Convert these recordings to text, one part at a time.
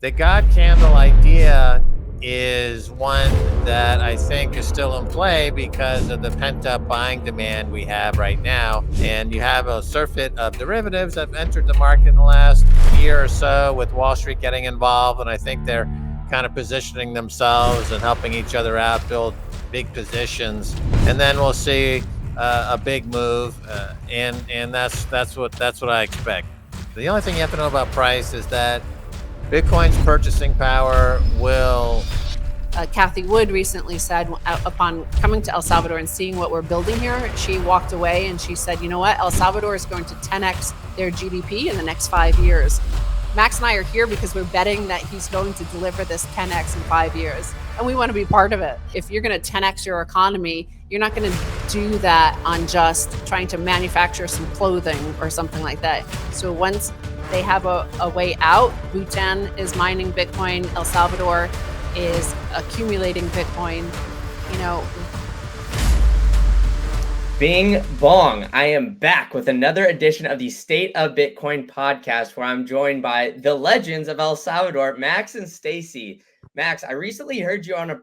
The God candle idea is one that I think is still in play because of the pent up buying demand we have right now. And you have a surfeit of derivatives that have entered the market in the last year or so with Wall Street getting involved. And I think they're kind of positioning themselves and helping each other out, build big positions. And then we'll see a big move. And that's what I expect. The only thing you have to know about price is that Bitcoin's purchasing power will. Cathie Wood recently said, upon coming to El Salvador and seeing what we're building here, she walked away and she said, you know what, El Salvador is going to 10x their GDP in the next 5 years. Max and I are here because we're betting that he's going to deliver this 10x in 5 years. And we want to be part of it. If you're going to 10x your economy, you're not going to do that on just trying to manufacture some clothing or something like that. So once they have a way out, Bhutan is mining Bitcoin, El Salvador is accumulating Bitcoin, you know. Bing bong. I am back with another edition of the State of Bitcoin podcast, where I'm joined by the legends of El Salvador, Max and Stacy. Max, I recently heard you on a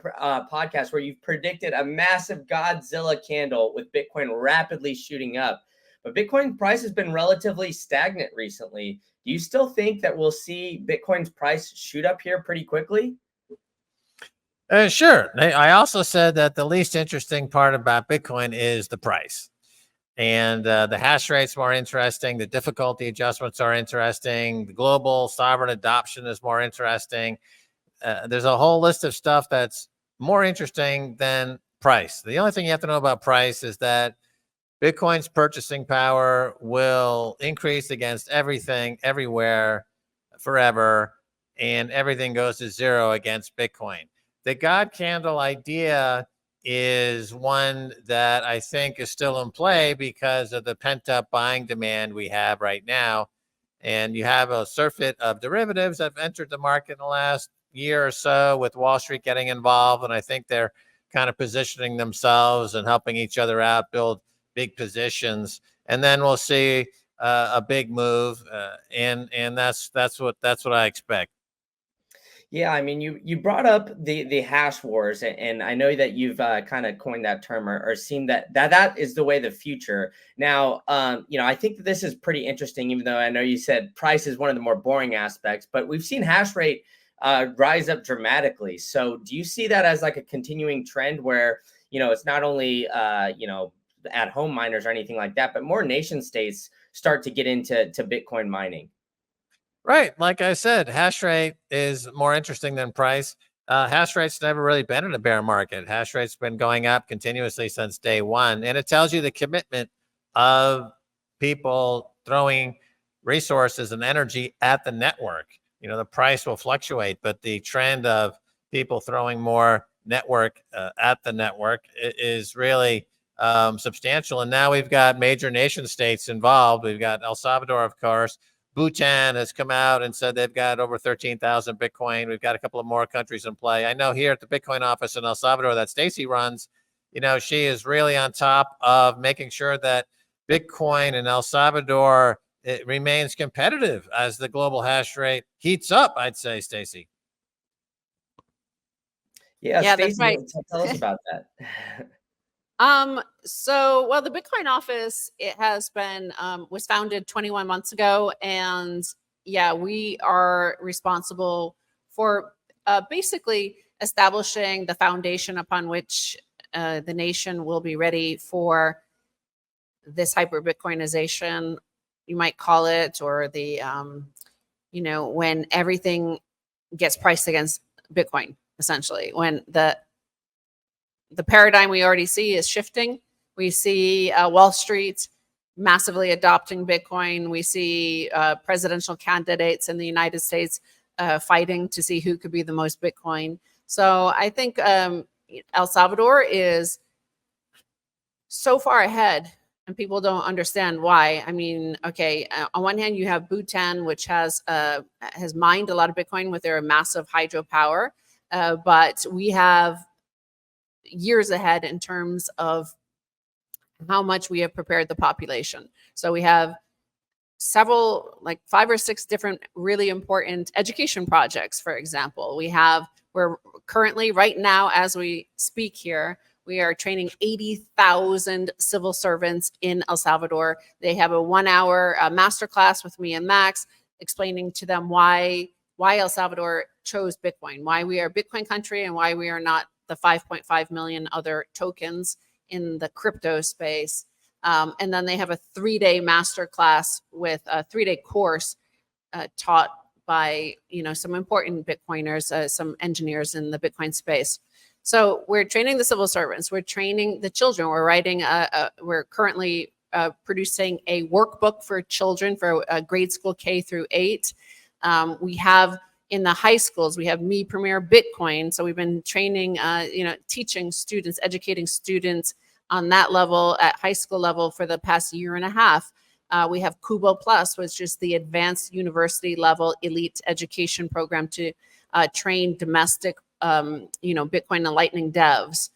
podcast where you've predicted a massive Godzilla candle with Bitcoin rapidly shooting up. But Bitcoin price has been relatively stagnant recently. Do you still think that we'll see Bitcoin's price shoot up here pretty quickly? Sure. I also said that the least interesting part about Bitcoin is the price. And the hash rate's more interesting. The difficulty adjustments are interesting. The global sovereign adoption is more interesting. There's a whole list of stuff that's more interesting than price. The only thing you have to know about price is that Bitcoin's purchasing power will increase against everything, everywhere, forever, and everything goes to zero against Bitcoin. The God candle idea is one that I think is still in play because of the pent up buying demand we have right now. And you have a surfeit of derivatives that have entered the market in the last year or so with Wall Street getting involved. And I think they're kind of positioning themselves and helping each other out, build big positions. And then we'll see a big move. And that's what I expect. Yeah, I mean, you brought up the hash wars, and I know that you've kind of coined that term or seen that is the way the future. Now, I think that this is pretty interesting, even though I know you said price is one of the more boring aspects, but we've seen hash rate rise up dramatically. So, do you see that as like a continuing trend where it's not only at home miners or anything like that, but more nation states start to get into Bitcoin mining? Right. Like I said, hash rate is more interesting than price. Hash rate's never really been in a bear market. Hash rate's been going up continuously since day one. And it tells you the commitment of people throwing resources and energy at the network. The price will fluctuate, but the trend of people throwing more network at the network is really substantial. And now we've got major nation states involved. We've got El Salvador, of course. Bhutan has come out and said they've got over 13,000 Bitcoin. We've got a couple of more countries in play. I know here at the Bitcoin office in El Salvador that Stacy runs, she is really on top of making sure that Bitcoin in El Salvador it remains competitive as the global hash rate heats up, I'd say, Stacy. Yeah, That's Stacy, right. tell us about that. So the Bitcoin office, it has been, was founded 21 months ago. And yeah, we are responsible for basically establishing the foundation upon which the nation will be ready for this hyper Bitcoinization, you might call it, or the, when everything gets priced against Bitcoin, essentially, when the paradigm we already see is shifting. We see Wall Street massively adopting Bitcoin. We see presidential candidates in the United States fighting to see who could be the most Bitcoin. So I think El Salvador is so far ahead, and people don't understand why. I mean, okay, on one hand, you have Bhutan, which has mined a lot of Bitcoin with their massive hydropower, but we have years ahead in terms of how much we have prepared the population. So we have several, like 5 or 6 different really important education projects. For example, we're currently, right now as we speak here, we are training 80,000 civil servants in El Salvador. They have a 1-hour masterclass with me and Max, explaining to them why El Salvador chose Bitcoin, why we are a Bitcoin country, and why we are not the 5.5 million other tokens in the crypto space. And then they have a 3-day masterclass with a 3-day course taught by some important Bitcoiners, some engineers in the Bitcoin space. So we're training the civil servants, we're training the children. We're currently producing a workbook for children for grade school K through 8. We have in the high schools, we have Me Premier Bitcoin. So we've been training, teaching students, educating students on that level at high school level for the past 1.5 years. We have Kubo Plus, which is the advanced university level elite education program to train domestic, Bitcoin and Lightning devs.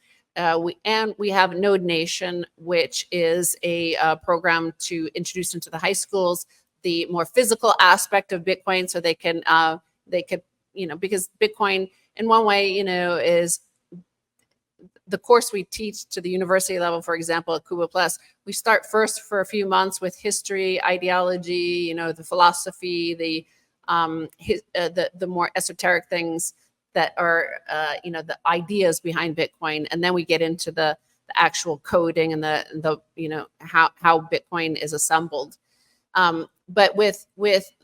We have Node Nation, which is a program to introduce into the high schools the more physical aspect of Bitcoin, so they could, because Bitcoin in one way, is the course we teach to the university level. For example, at Kubo Plus, we start first for a few months with history, ideology, the philosophy, the more esoteric things that are, the ideas behind Bitcoin, and then we get into the actual coding and the how Bitcoin is assembled. But with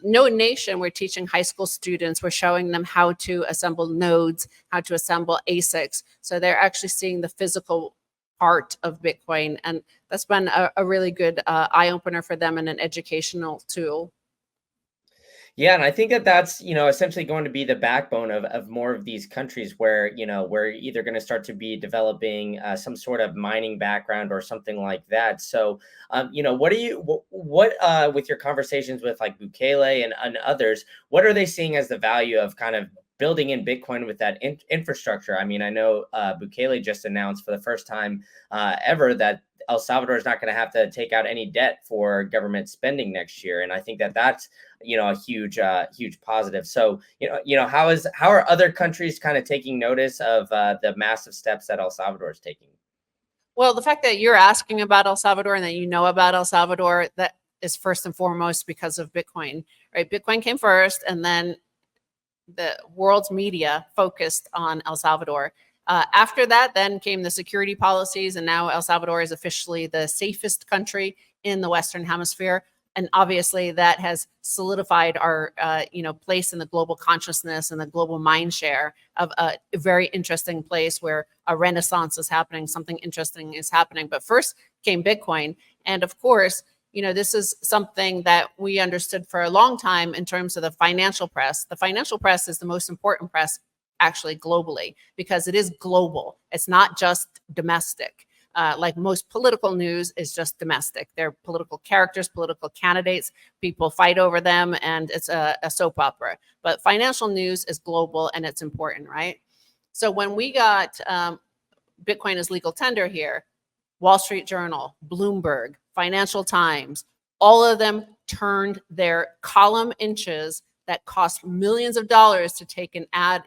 Node Nation, we're teaching high school students, we're showing them how to assemble nodes, how to assemble ASICs. So they're actually seeing the physical part of Bitcoin. And that's been a really good eye opener for them and an educational tool. Yeah, and I think that that's, essentially going to be the backbone of more of these countries where, we're either going to start to be developing some sort of mining background or something like that. So, what with your conversations with like Bukele and others, what are they seeing as the value of kind of building in Bitcoin with that infrastructure? I mean, I know Bukele just announced for the first time ever that El Salvador is not going to have to take out any debt for government spending next year, and I think that that's a huge positive. So how are other countries kind of taking notice of the massive steps that El Salvador is taking? Well, the fact that you're asking about El Salvador and that you know about El Salvador, that is first and foremost because of Bitcoin, right? Bitcoin came first, and then the world's media focused on El Salvador. After that, then came the security policies, and now El Salvador is officially the safest country in the Western Hemisphere. And obviously, that has solidified our, place in the global consciousness and the global mind share of a very interesting place where a renaissance is happening. Something interesting is happening. But first came Bitcoin, and of course, this is something that we understood for a long time in terms of the financial press. The financial press is the most important press actually globally, because it is global. It's not just domestic. Like most political news is just domestic. They're political characters, political candidates. People fight over them, and it's a soap opera. But financial news is global, and it's important, right? So when we got Bitcoin as legal tender here, Wall Street Journal, Bloomberg, Financial Times, all of them turned their column inches that cost millions of dollars to take an ad,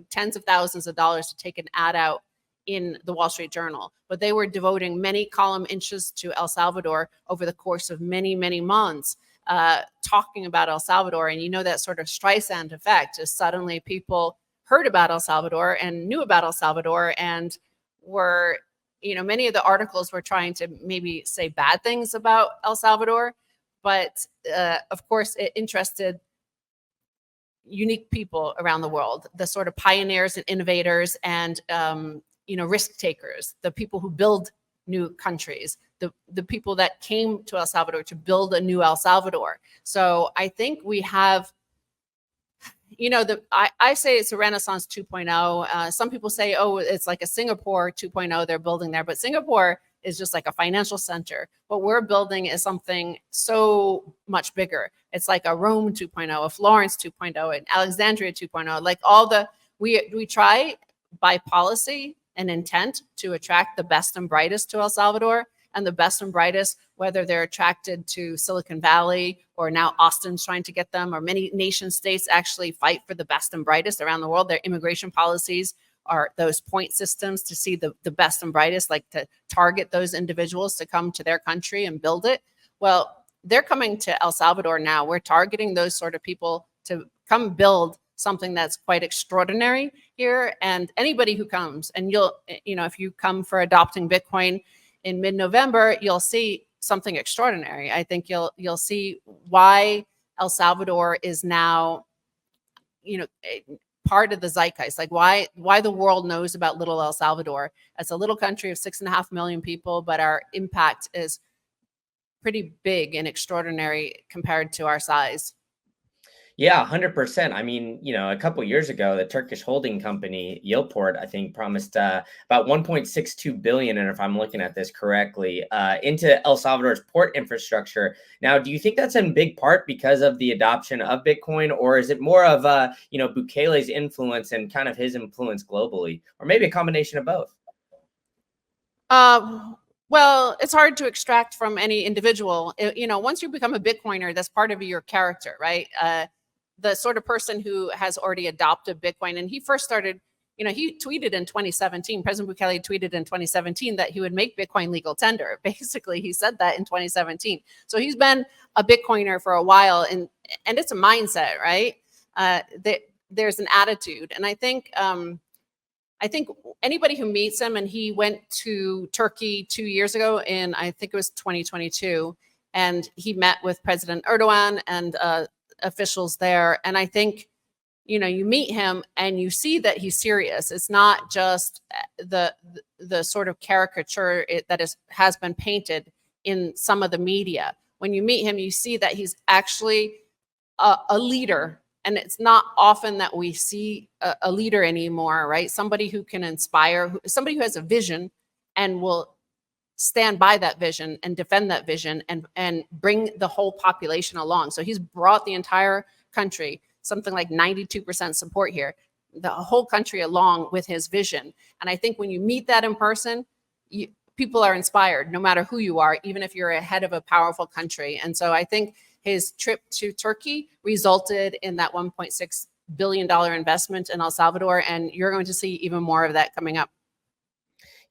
tens of thousands of dollars to take an ad out in the Wall Street Journal. But they were devoting many column inches to El Salvador over the course of many, many months, talking about El Salvador. And that sort of Streisand effect is suddenly people heard about El Salvador and knew about El Salvador, and were, many of the articles were trying to maybe say bad things about El Salvador. But of course, it interested unique people around the world, the sort of pioneers and innovators and, risk takers, the people who build new countries, the people that came to El Salvador to build a new El Salvador. So I think we have, I say it's a Renaissance 2.0. Some people say, oh, it's like a Singapore 2.0 they're building there, but Singapore is just like a financial center. What we're building is something so much bigger. It's like a Rome 2.0, a Florence 2.0, an Alexandria 2.0, like we try by policy and intent to attract the best and brightest to El Salvador. and the best and brightest, whether they're attracted to Silicon Valley or now Austin's trying to get them, or many nation states actually fight for the best and brightest around the world. Their immigration policies are those point systems to see the best and brightest, like to target those individuals to come to their country and build it. Well, they're coming to El Salvador now. We're targeting those sort of people to come build something that's quite extraordinary here. And anybody who comes, and if you come for adopting Bitcoin in mid-November, you'll see something extraordinary. I think you'll see why El Salvador is now, part of the zeitgeist, like why the world knows about little El Salvador. It's a little country of 6.5 million people, but our impact is pretty big and extraordinary compared to our size. Yeah, 100%. I mean, a couple of years ago, the Turkish holding company Yilport, I think, promised about 1.62 billion, and if I'm looking at this correctly, into El Salvador's port infrastructure. Now, do you think that's in big part because of the adoption of Bitcoin, or is it more of Bukele's influence and kind of his influence globally, or maybe a combination of both? Well, it's hard to extract from any individual. Once you become a Bitcoiner, that's part of your character, right? The sort of person who has already adopted Bitcoin. And he first started, he tweeted in 2017, President Bukele tweeted in 2017 that he would make Bitcoin legal tender. Basically, he said that in 2017. So he's been a Bitcoiner for a while, and it's a mindset, right? There's an attitude. And I think anybody who meets him, and he went to Turkey 2 years ago I think it was 2022, and he met with President Erdogan and officials there. And I think, you meet him and you see that he's serious. It's not just the sort of caricature that has been painted in some of the media. When you meet him, you see that he's actually a leader. And it's not often that we see a leader anymore, right? Somebody who can inspire, somebody who has a vision and will stand by that vision and defend that vision and bring the whole population along. So he's brought the entire country, something like 92% support here, the whole country along with his vision. And I think when you meet that in person, people are inspired, no matter who you are, even if you're a head of a powerful country. And so I think his trip to Turkey resulted in that $1.6 billion investment in El Salvador. And you're going to see even more of that coming up.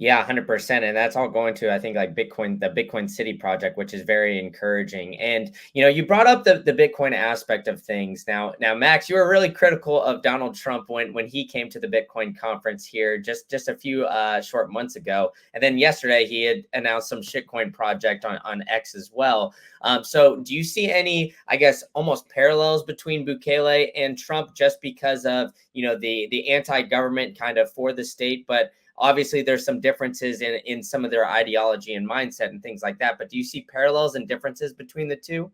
Yeah, 100%. And that's all going to, I think, like the Bitcoin City project, which is very encouraging. And, you brought up the Bitcoin aspect of things. Now, Max, you were really critical of Donald Trump when he came to the Bitcoin conference here just a few short months ago. And then yesterday he had announced some shitcoin project on X as well. So do you see any, I guess, almost parallels between Bukele and Trump just because of, the anti-government kind of for the state, but obviously there's some differences in some of their ideology and mindset and things like that. But do you see parallels and differences between the two?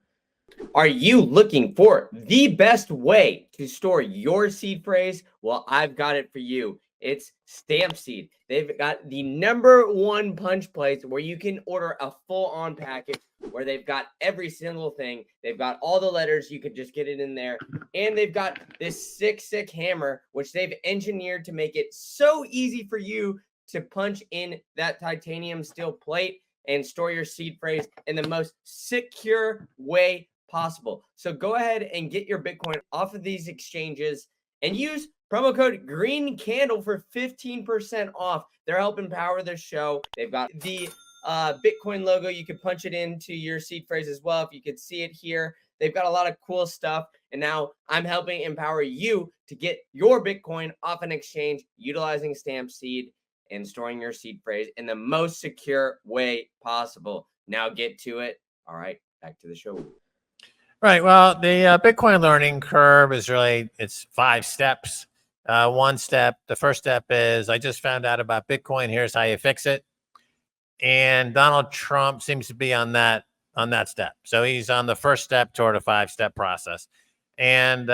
Are you looking for the best way to store your seed phrase? Well, I've got it for you. It's Stampseed. They've got the #1 punch place where you can order a full-on package where they've got every single thing. They've got all the letters. You could just get it in there. And they've got this sick hammer, which they've engineered to make it so easy for you to punch in that titanium steel plate and store your seed phrase in the most secure way possible. So go ahead and get your Bitcoin off of these exchanges and use promo code Green Candle for 15% off. They're helping power the show. They've got the Bitcoin logo. You can punch it into your seed phrase as well. If you could see it here, they've got a lot of cool stuff. And now I'm helping empower you to get your Bitcoin off an exchange utilizing Stampseed and storing your seed phrase in the most secure way possible. Now get to it. All right, back to the show. Right. Well, the Bitcoin learning curve is it's 5 steps. One step, the first step is I just found out about Bitcoin. Here's how you fix it. And Donald Trump seems to be on that step. So he's on the first step toward a 5-step process. And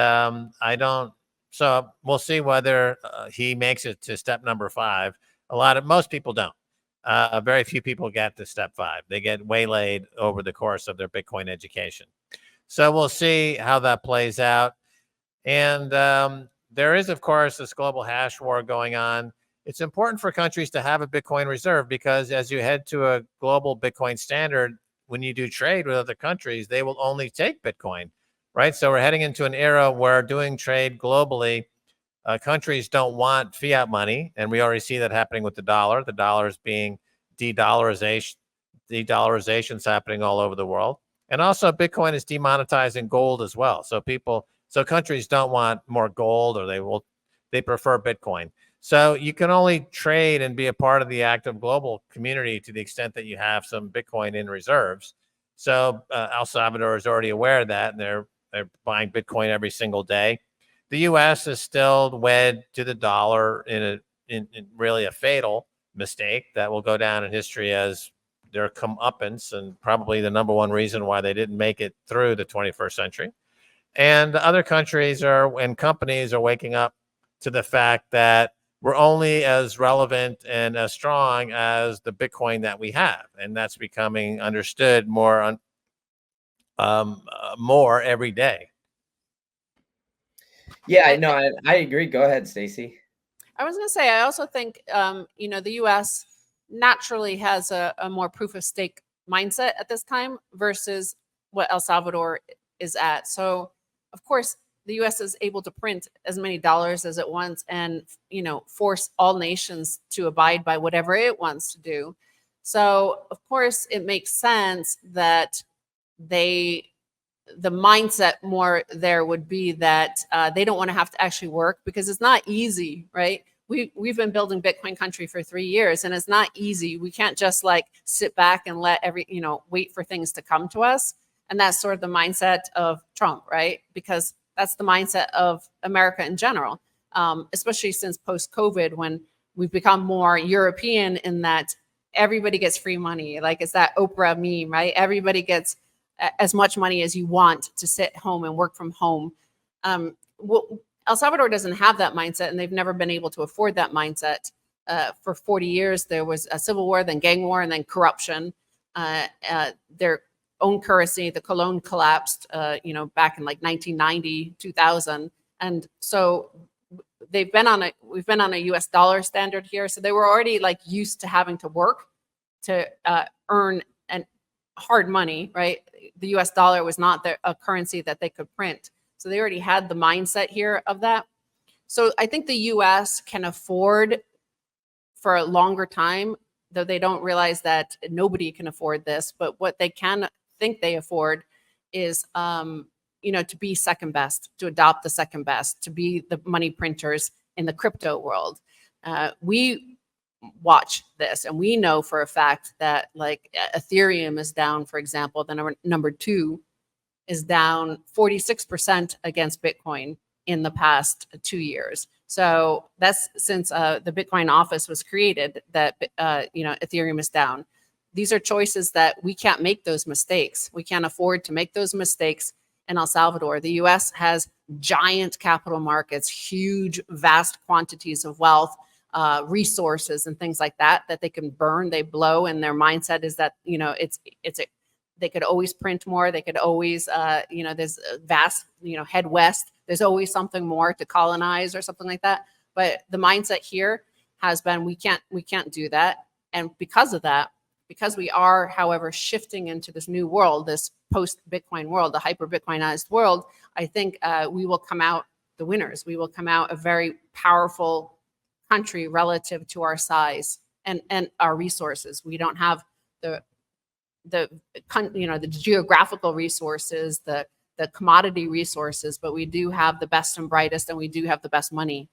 so we'll see whether he makes it to step number 5. Most people don't. Very few people get to step 5. They get waylaid over the course of their Bitcoin education. So we'll see how that plays out. And there is, of course, this global hash war going on. it's important for countries to have a Bitcoin reserve, because as you head to a global Bitcoin standard, when you do trade with other countries, they will only take Bitcoin, right? So we're heading into an era where doing trade globally, countries don't want fiat money. And we already see that happening with the dollar. The dollar is being de-dollarization. De-dollarization's happening all over the world. And also Bitcoin is demonetizing gold as well. So countries don't want more gold, or they prefer Bitcoin. So you can only trade and be a part of the active global community to the extent that you have some Bitcoin in reserves. So El Salvador is already aware of that, and they're buying Bitcoin every single day. The U.S. is still wed to the dollar in really a fatal mistake that will go down in history as their comeuppance, and probably the number one reason why they didn't make it through the 21st century. And other countries and companies are waking up to the fact that we're only as relevant and as strong as the Bitcoin that we have. And that's becoming understood more every day. Yeah, no, I agree. Go ahead, Stacy. I was going to say, I also think, the U.S. naturally has a more proof of stake mindset at this time versus what El Salvador is at. So, of course, the U.S. is able to print as many dollars as it wants and, force all nations to abide by whatever it wants to do. So, of course, it makes sense that the mindset more there would be that they don't want to have to actually work, because it's not easy, right? We've been building Bitcoin country for 3 years, and it's not easy. We can't just like sit back and let wait for things to come to us. And that's sort of the mindset of Trump, right? Because that's the mindset of America in general, especially since post-COVID, when we've become more European in that everybody gets free money. Like it's that Oprah meme, right? Everybody gets as much money as you want to sit home and work from home. El Salvador doesn't have that mindset, and they've never been able to afford that mindset. For 40 years, there was a civil war, then gang war, and then corruption. Their own currency, the colon, collapsed, back in like 1990, 2000. And so we've been on a US dollar standard here. So they were already like used to having to work to earn hard money, right? The US dollar was not a currency that they could print. So they already had the mindset here of that. So I think the US can afford for a longer time, though they don't realize that nobody can afford this, but what they can think they afford is, to be second best, to adopt the second best, to be the money printers in the crypto world. We watch this, and we know for a fact that like Ethereum is down, for example, the number 2 is down 46% against Bitcoin in the past 2 years. So that's since the Bitcoin office was created that, Ethereum is down. These are choices that we can't make those mistakes. We can't afford to make those mistakes in El Salvador. The US has giant capital markets, huge, vast quantities of wealth, resources and things like that they can burn, they blow. And their mindset is that, they could always print more. They could always, there's a vast, head west. There's always something more to colonize or something like that. But the mindset here has been, we can't do that. And because of that, because we are, however, shifting into this new world, this post-Bitcoin world, the hyper-Bitcoinized world, I think we will come out the winners. We will come out a very powerful country relative to our size and our resources. We don't have the geographical resources, the commodity resources, but we do have the best and brightest, and we do have the best money.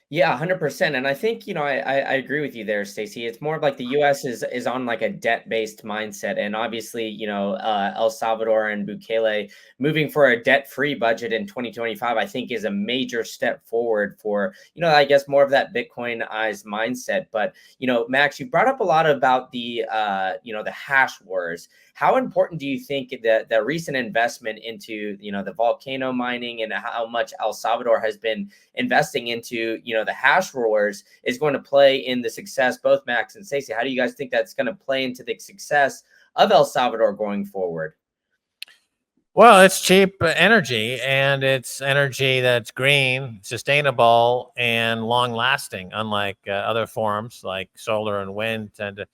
Yeah, 100%. And I think, I agree with you there, Stacy. It's more of like the US is on like a debt-based mindset. And obviously, El Salvador and Bukele moving for a debt-free budget in 2025, I think is a major step forward for, I guess more of that Bitcoinized mindset. But, Max, you brought up a lot about the hash wars. How important do you think that the recent investment into, the volcano mining and how much El Salvador has been investing into, the hash wars is going to play in the success, both Max and Stacy? How do you guys think that's going to play into the success of El Salvador going forward? Well, it's cheap energy, and it's energy that's green, sustainable, and long lasting, unlike other forms like solar and wind tend to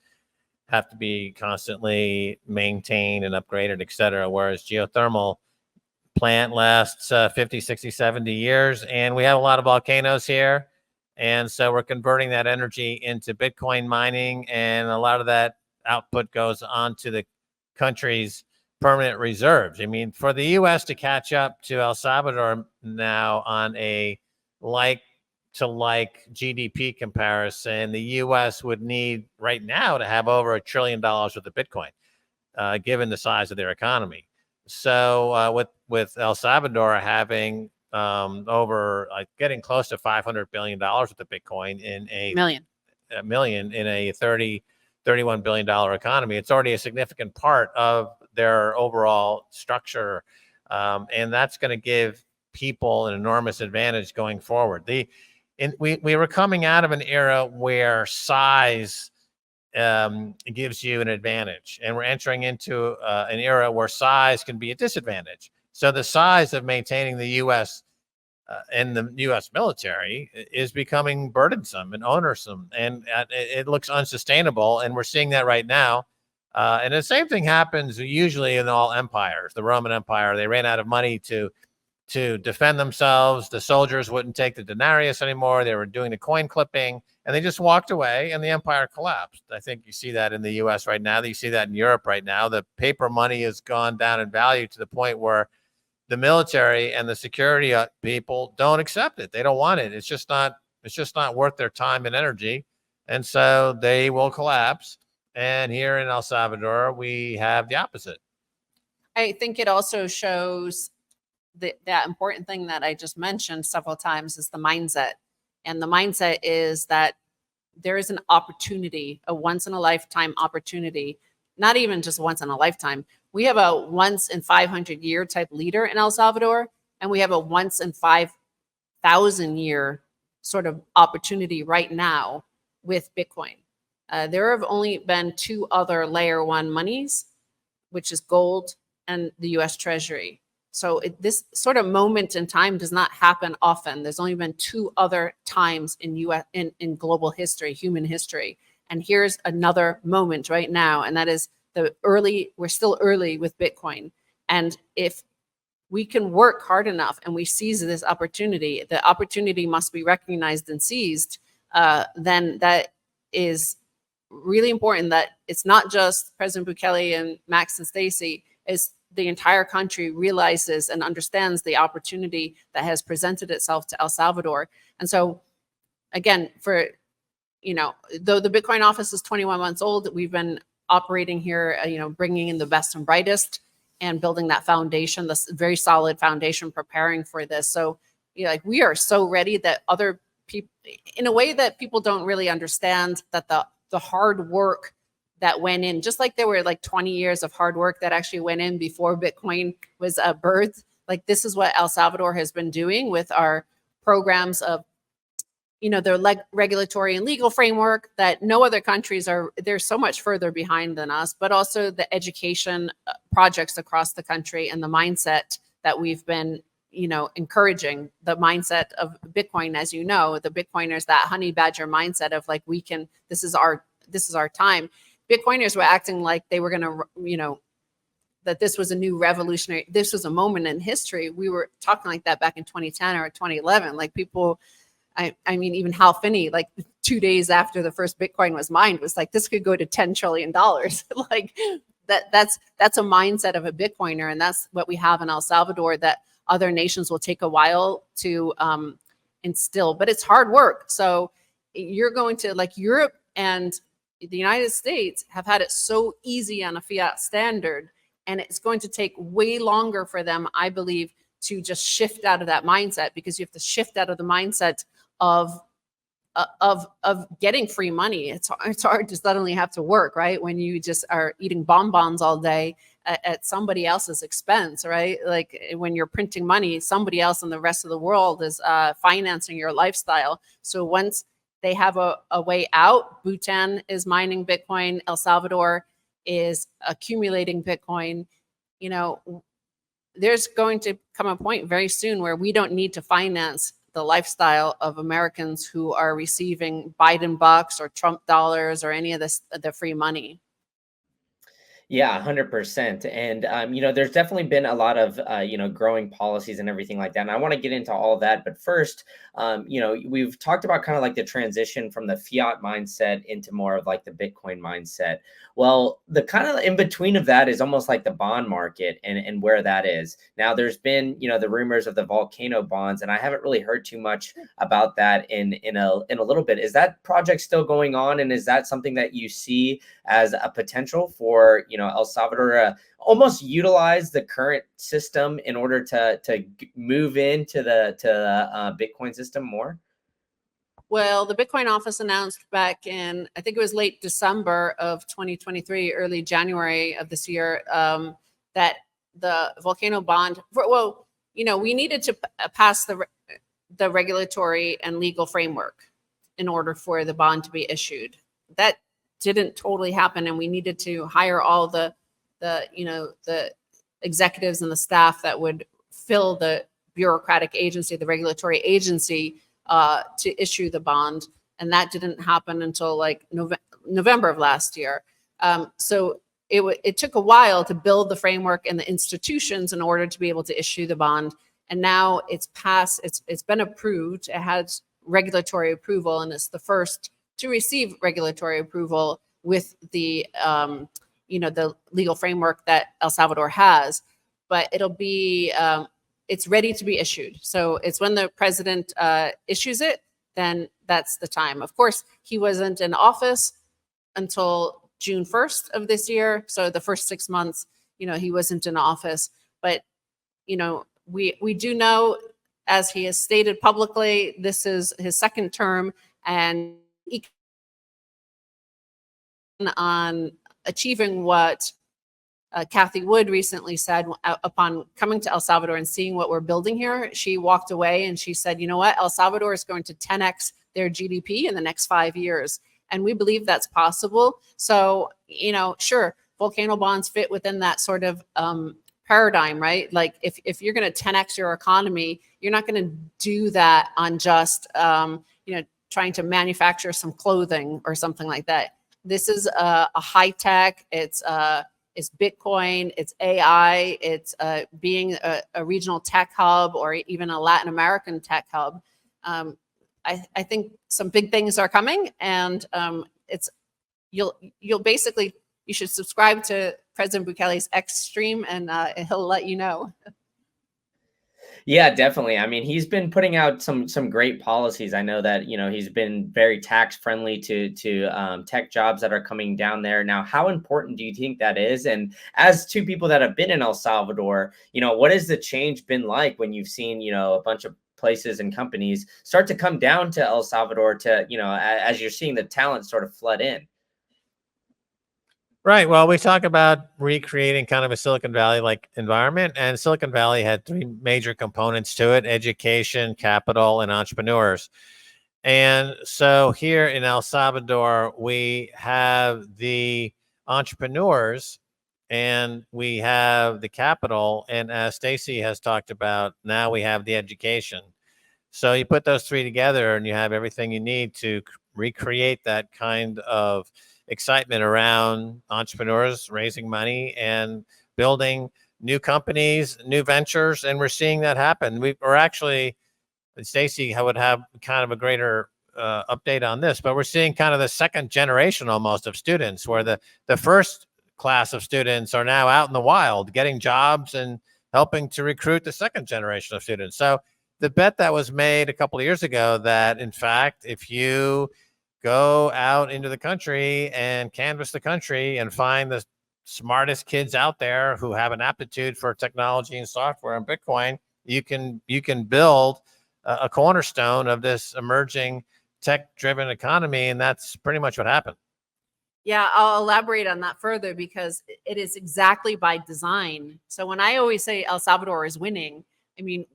have to be constantly maintained and upgraded, et cetera. Whereas geothermal plant lasts 50, 60, 70 years. And we have a lot of volcanoes here. And so we're converting that energy into Bitcoin mining, and a lot of that output goes onto the country's permanent reserves. I mean, for the U.S. to catch up to El Salvador now on a like to like GDP comparison, the U.S. would need right now to have over $1 trillion worth of Bitcoin, given the size of their economy. So with El Salvador having over getting close to $500 billion worth of Bitcoin in a million in a $31 billion economy, it's already a significant part of their overall structure. And that's going to give people an enormous advantage going forward. We were coming out of an era where size gives you an advantage, and we're entering into an era where size can be a disadvantage. So the size of maintaining the U.S. And the U.S. military is becoming burdensome and onersome, and it looks unsustainable. And we're seeing that right now. And the same thing happens usually in all empires. The Roman Empire, they ran out of money to defend themselves. The soldiers wouldn't take the denarius anymore. They were doing the coin clipping, and they just walked away, and the empire collapsed. I think you see that in the U.S. right now. You see that in Europe right now. The paper money has gone down in value to the point where the military and the security people don't accept it. They don't want it. It's just not worth their time and energy. And so they will collapse. And here in El Salvador, we have the opposite. I think it also shows that important thing that I just mentioned several times is the mindset. And the mindset is that there is an opportunity, a once in a lifetime opportunity, not even just once in a lifetime. We have a once in 500 year type leader in El Salvador, and we have a once in 5,000 year sort of opportunity right now with Bitcoin. There have only been two other layer one monies, which is gold and the US Treasury. So this sort of moment in time does not happen often. There's only been two other times in global history, human history. And here's another moment right now, and that is we're still early with Bitcoin. And if we can work hard enough and we seize this opportunity, the opportunity must be recognized and seized, then that is really important. That it's not just President Bukele and Max and Stacy, it's the entire country realizes and understands the opportunity that has presented itself to El Salvador. And so again, though the Bitcoin office is 21 months old, we've been operating here, bringing in the best and brightest and building that foundation, this very solid foundation, preparing for this. So we are so ready that other people, in a way that people don't really understand, that the hard work that went in, just like there were 20 years of hard work that actually went in before Bitcoin was birthed. This is what El Salvador has been doing with our programs of, their regulatory and legal framework that no other countries they're so much further behind than us, but also the education projects across the country and the mindset that we've been, encouraging, the mindset of Bitcoin. As you know, the Bitcoiners, that honey badger mindset of this is our time. Bitcoiners were acting like they were going to, that this was a new revolutionary, this was a moment in history. We were talking like that back in 2010 or 2011. People, I mean, even Hal Finney, 2 days after the first Bitcoin was mined, was like, this could go to $10 trillion. That's a mindset of a Bitcoiner. And that's what we have in El Salvador that other nations will take a while to instill, but it's hard work. So you're going to Europe and the United States have had it so easy on a fiat standard, and it's going to take way longer for them, I believe, to just shift out of that mindset, because you have to shift out of the mindset of getting free money. It's hard to suddenly have to work, right? When you just are eating bonbons all day at somebody else's expense, right? When you're printing money, somebody else in the rest of the world is financing your lifestyle. So once they have a way out, Bhutan is mining Bitcoin, El Salvador is accumulating Bitcoin, there's going to come a point very soon where we don't need to finance the lifestyle of Americans who are receiving Biden bucks or Trump dollars or any of this, the free money. Yeah, 100%. And, there's definitely been a lot of, growing policies and everything like that. And I want to get into all that. But first, we've talked about kind of like the transition from the fiat mindset into more of like the Bitcoin mindset. Well, the kind of in between of that is almost like the bond market and where that is. Now, there's been, the rumors of the volcano bonds, and I haven't really heard too much about that in a little bit. Is that project still going on? And is that something that you see as a potential for, El Salvador to almost utilize the current system in order to move into the Bitcoin system more? Well, the Bitcoin office announced back in, I think it was late December of 2023, early January of this year, that the volcano bond, we needed to pass the regulatory and legal framework in order for the bond to be issued. That didn't totally happen, and we needed to hire all the executives and the staff that would fill the bureaucratic agency, the regulatory agency, to issue the bond, and that didn't happen until like November of last year. So it took a while to build the framework and the institutions in order to be able to issue the bond, and now it's passed. It's been approved. It has regulatory approval, and it's the first to receive regulatory approval with the the legal framework that El Salvador has. But it'll be it's ready to be issued. So it's when the president issues it, then that's the time. Of course, he wasn't in office until June 1st of this year. So the first 6 months, he wasn't in office. But we do know, as he has stated publicly, this is his second term, and on achieving what Cathie Wood recently said upon coming to El Salvador and seeing what we're building here. She walked away and she said, you know what, El Salvador is going to 10x their GDP in the next 5 years. And we believe that's possible. So, sure, volcano bonds fit within that sort of paradigm, right? Like if you're going to 10x your economy, you're not going to do that on just, trying to manufacture some clothing or something like that. This is a high tech. It's Bitcoin. It's AI. It's being a regional tech hub or even a Latin American tech hub. I think some big things are coming, and you should subscribe to President Bukele's X stream, and he'll let you know. Yeah, definitely. I mean, he's been putting out some great policies. I know that he's been very tax friendly to tech jobs that are coming down there. Now, how important do you think that is? And as two people that have been in El Salvador, what has the change been like when you've seen a bunch of places and companies start to come down to El Salvador to as you're seeing the talent sort of flood in? Right. Well, we talk about recreating kind of a Silicon Valley-like environment, and Silicon Valley had three major components to it: education, capital, and entrepreneurs. And so here in El Salvador, we have the entrepreneurs and we have the capital. And as Stacy has talked about, now we have the education. So you put those three together and you have everything you need to recreate that kind of excitement around entrepreneurs raising money and building new companies, new ventures. And we're seeing that happen. We're actually, Stacy would have kind of a greater update on this, but we're seeing kind of the second generation almost of students, where the first class of students are now out in the wild getting jobs and helping to recruit the second generation of students. So the bet that was made a couple of years ago that, in fact, if you go out into the country and canvass the country and find the smartest kids out there who have an aptitude for technology and software and Bitcoin, you can build a cornerstone of this emerging tech-driven economy, and that's pretty much what happened. Yeah, I'll elaborate on that further because it is exactly by design. So when I always say El Salvador is winning, I mean,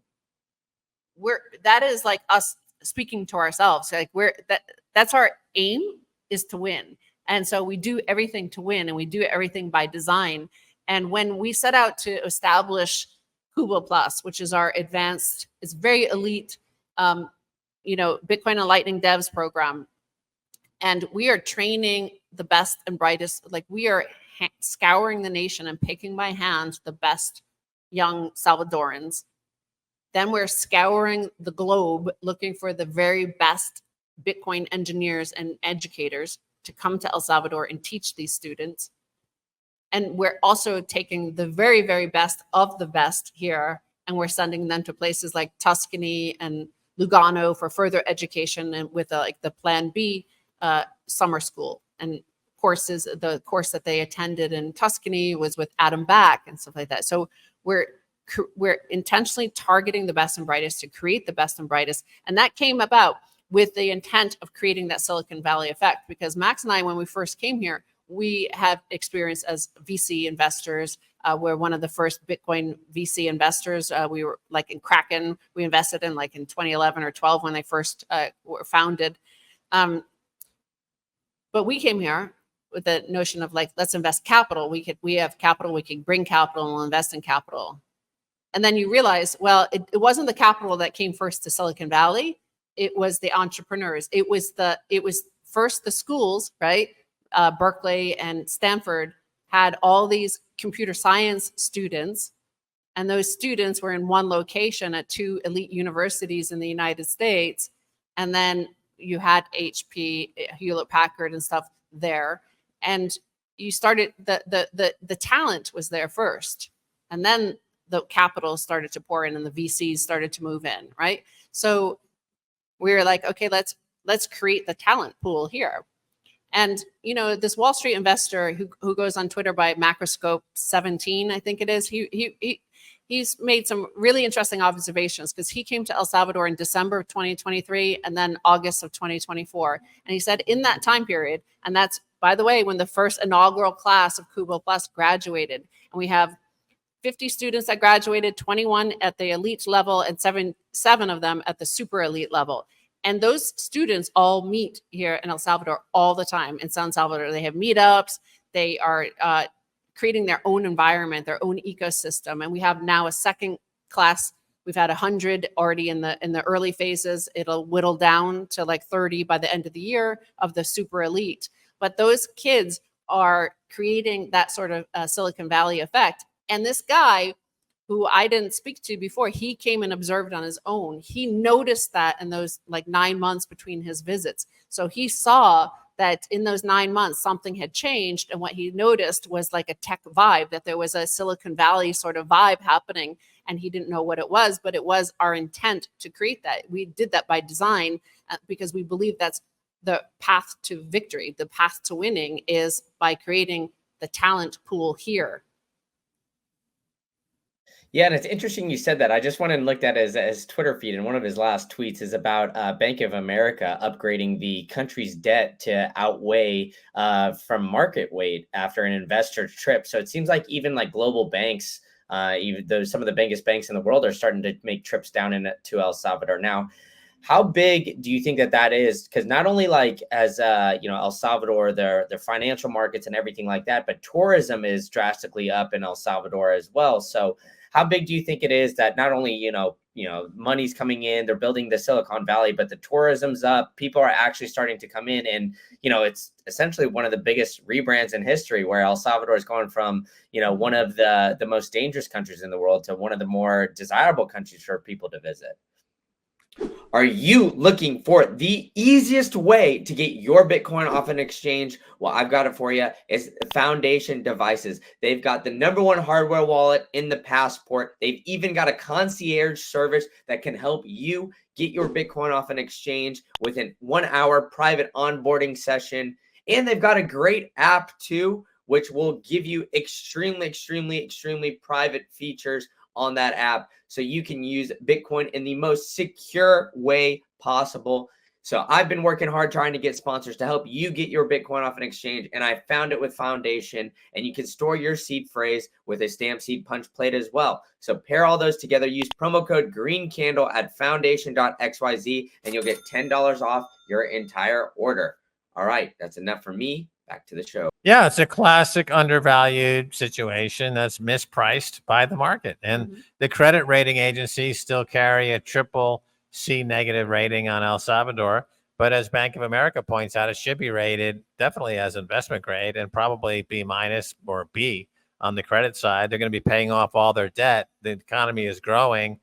that is like us speaking to ourselves. Like that's our aim, is to win. And so we do everything to win, and we do everything by design. And when we set out to establish Kubo Plus, which is our advanced, it's very elite, Bitcoin and Lightning Devs program. And we are training the best and brightest, like we are scouring the nation and picking by hand the best young Salvadorans. Then we're scouring the globe looking for the very best Bitcoin engineers and educators to come to El Salvador and teach these students. And we're also taking the very, very best of the best here, and we're sending them to places like Tuscany and Lugano for further education, and with the Plan B summer school and courses. The course that they attended in Tuscany was with Adam Back and stuff like that. So we're intentionally targeting the best and brightest to create the best and brightest. And that came about with the intent of creating that Silicon Valley effect, because Max and I, when we first came here, we have experience as VC investors. We're one of the first Bitcoin VC investors. We were like in Kraken. We invested in like in 2011 or 12 when they first were founded. But we came here with the notion of like, let's invest capital. We have capital. We can bring capital and we'll invest in capital. And then you realize, well, it wasn't the capital that came first to Silicon Valley. It was the entrepreneurs. It was first the schools, right? Berkeley and Stanford had all these computer science students, and those students were in one location at two elite universities in the United States. And then you had HP, Hewlett Packard and stuff there. And you started, the talent was there first. And then the capital started to pour in and the VCs started to move in, right? So we were like, okay, let's create the talent pool here. And, this Wall Street investor who goes on Twitter by Macroscope 17, I think it is, he's made some really interesting observations, because he came to El Salvador in December of 2023 and then August of 2024. And he said in that time period, and that's, by the way, when the first inaugural class of Kubo Plus graduated, and we have 50 students that graduated, 21 at the elite level, and seven of them at the super elite level. And those students all meet here in El Salvador all the time. In San Salvador, they have meetups. They are creating their own environment, their own ecosystem. And we have now a second class. We've had 100 already in the early phases. It'll whittle down to like 30 by the end of the year of the super elite. But those kids are creating that sort of Silicon Valley effect. And this guy, who I didn't speak to before, he came and observed on his own. He noticed that in those like 9 months between his visits. So he saw that in those 9 months, something had changed. And what he noticed was like a tech vibe, that there was a Silicon Valley sort of vibe happening. And he didn't know what it was, but it was our intent to create that. We did that by design because we believe that's the path to victory. The path to winning is by creating the talent pool here. Yeah, and it's interesting you said that. I just went and looked at his Twitter feed, and one of his last tweets is about Bank of America upgrading the country's debt to outweigh from market weight after an investor trip. So it seems like even like global banks, even though some of the biggest banks in the world are starting to make trips down to El Salvador now. How big do you think that is? Because not only like as El Salvador, their financial markets and everything like that, but tourism is drastically up in El Salvador as well. So how big do you think it is that not only, money's coming in, they're building the Silicon Valley, but the tourism's up, people are actually starting to come in, and, it's essentially one of the biggest rebrands in history, where El Salvador is going from, one of the most dangerous countries in the world to one of the more desirable countries for people to visit. Are you looking for the easiest way to get your Bitcoin off an exchange? Well, I've got it for you. It's Foundation Devices. They've got the #1 hardware wallet in the passport. They've even got a concierge service that can help you get your Bitcoin off an exchange within 1 hour private onboarding session. And they've got a great app too, which will give you extremely, extremely, extremely private features on that app, so you can use Bitcoin in the most secure way possible. So I've been working hard trying to get sponsors to help you get your Bitcoin off an exchange, and I found it with Foundation, and you can store your seed phrase with a stamp seed punch plate as well. So pair all those together, use promo code GREENCANDLE at foundation.xyz, and you'll get $10 off your entire order. All right, that's enough for me. Back to the show. Yeah, it's a classic undervalued situation that's mispriced by the market. And the credit rating agencies still carry a triple C negative rating on El Salvador. But as Bank of America points out, it should be rated definitely as investment grade and probably B minus or B on the credit side. They're going to be paying off all their debt. The economy is growing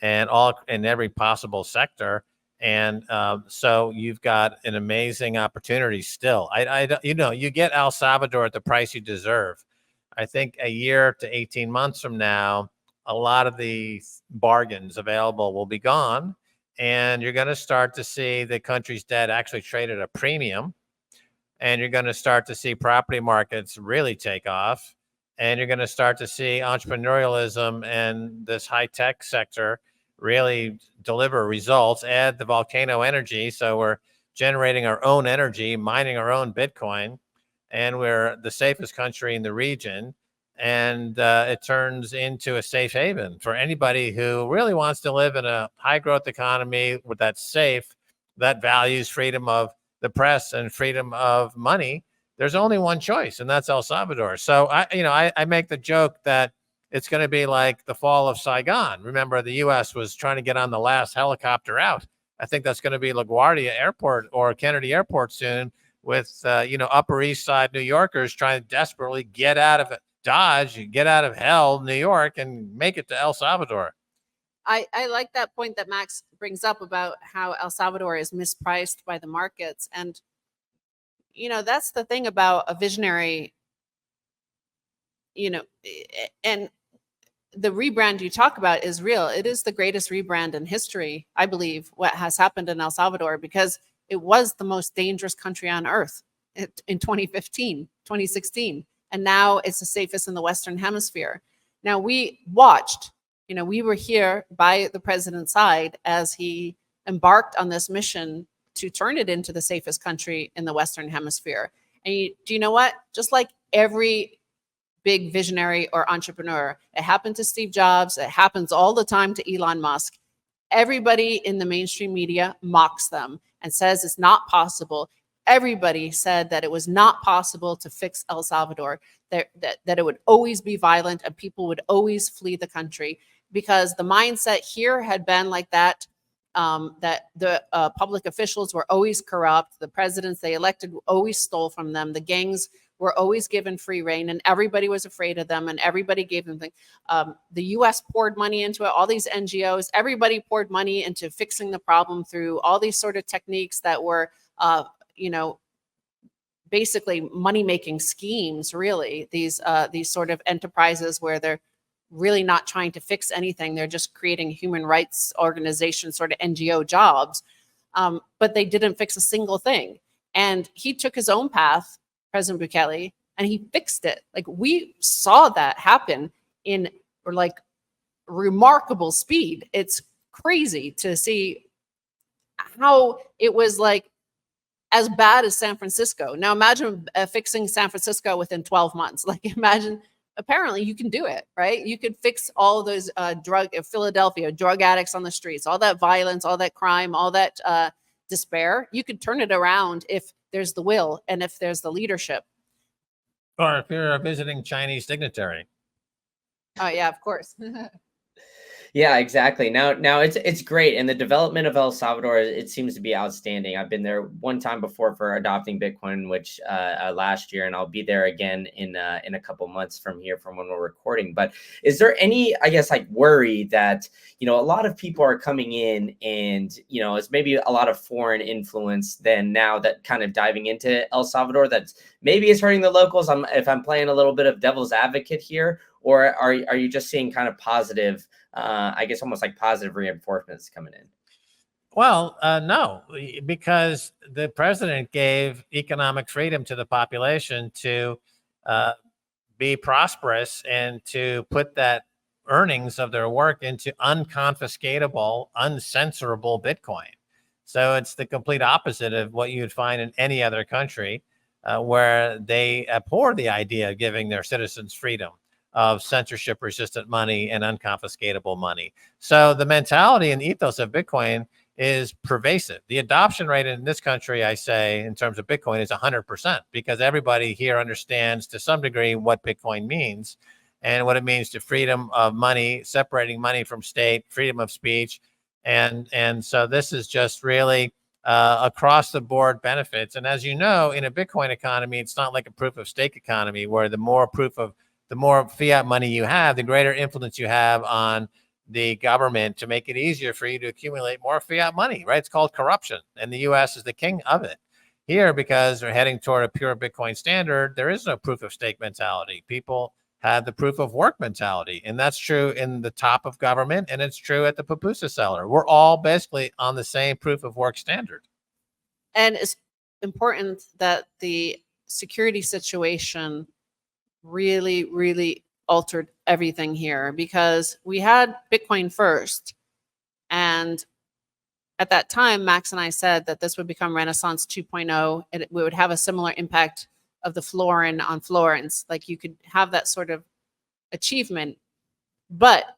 and all in every possible sector. And so you've got an amazing opportunity still. You get El Salvador at the price you deserve. I think a year to 18 months from now, a lot of the bargains available will be gone. And you're going to start to see the country's debt actually trade at a premium. And you're going to start to see property markets really take off. And you're going to start to see entrepreneurialism and this high tech sector really deliver results, add the volcano energy. So we're generating our own energy, mining our own Bitcoin, and we're the safest country in the region. And it turns into a safe haven for anybody who really wants to live in a high growth economy with that safe, that values freedom of the press and freedom of money. There's only one choice, and that's El Salvador. So I make the joke that it's going to be like the fall of Saigon. Remember, the U.S. was trying to get on the last helicopter out. I think that's going to be LaGuardia Airport or Kennedy Airport soon with, Upper East Side New Yorkers trying to desperately get out of Dodge, get out of hell, New York, and make it to El Salvador. I like that point that Max brings up about how El Salvador is mispriced by the markets. And, that's the thing about a visionary, and the rebrand you talk about is real. It is the greatest rebrand in history, I believe, what has happened in El Salvador, because it was the most dangerous country on earth in 2015, 2016. And now it's the safest in the Western Hemisphere. Now we watched, we were here by the president's side as he embarked on this mission to turn it into the safest country in the Western Hemisphere. And do you know what? Just like every big visionary or entrepreneur, it happened to Steve Jobs. It happens all the time to Elon Musk. Everybody in the mainstream media mocks them and says it's not possible. Everybody said that it was not possible to fix El Salvador, that it would always be violent and people would always flee the country, because the mindset here had been like that, that the public officials were always corrupt. The presidents they elected always stole from them. The gangs were always given free reign and everybody was afraid of them and everybody gave them things. The US poured money into it, all these NGOs, everybody poured money into fixing the problem through all these sort of techniques that were, basically money-making schemes, really. These sort of enterprises where they're really not trying to fix anything. They're just creating human rights organization sort of NGO jobs. But they didn't fix a single thing. And he took his own path, President Bukele, and he fixed it. Like, we saw that happen in remarkable speed. It's crazy to see how it was as bad as San Francisco. Now imagine fixing San Francisco within 12 months. Imagine, apparently you can do it, right? You could fix all of those Philadelphia drug addicts on the streets, all that violence, all that crime, all that despair. You could turn it around if there's the will and if there's the leadership. Or if you're a visiting Chinese dignitary. Oh yeah, of course. Yeah, exactly. Now it's great, and the development of El Salvador, it seems to be outstanding. I've been there one time before for adopting Bitcoin, which last year, and I'll be there again in a couple months from here, from when we're recording. But is there any, I guess, worry that a lot of people are coming in, and it's maybe a lot of foreign influence then now that kind of diving into El Salvador that's maybe is hurting the locals? If I'm playing a little bit of devil's advocate here, or are you just seeing kind of positive? I guess almost like positive reinforcements coming in? Well, no, because the president gave economic freedom to the population to be prosperous and to put that earnings of their work into unconfiscatable, uncensorable Bitcoin. So it's the complete opposite of what you'd find in any other country where they abhor the idea of giving their citizens freedom of censorship resistant money and unconfiscatable money. So the mentality and ethos of Bitcoin is pervasive. The adoption rate in this country, I say, in terms of Bitcoin is 100%, because everybody here understands to some degree what Bitcoin means and what it means to freedom of money, separating money from state, freedom of speech. And so this is just really across the board benefits. And as you know, in a Bitcoin economy, it's not like a proof of stake economy where the more fiat money you have, the greater influence you have on the government to make it easier for you to accumulate more fiat money, right? It's called corruption. And the US is the king of it. Here, because we're heading toward a pure Bitcoin standard, there is no proof of stake mentality. People have the proof of work mentality. And that's true in the top of government, and it's true at the pupusa seller. We're all basically on the same proof of work standard. And it's important that the security situation really, really altered everything here, because we had Bitcoin first. And at that time, Max and I said that this would become Renaissance 2.0, and we would have a similar impact of the florin on florins. Like, you could have that sort of achievement. But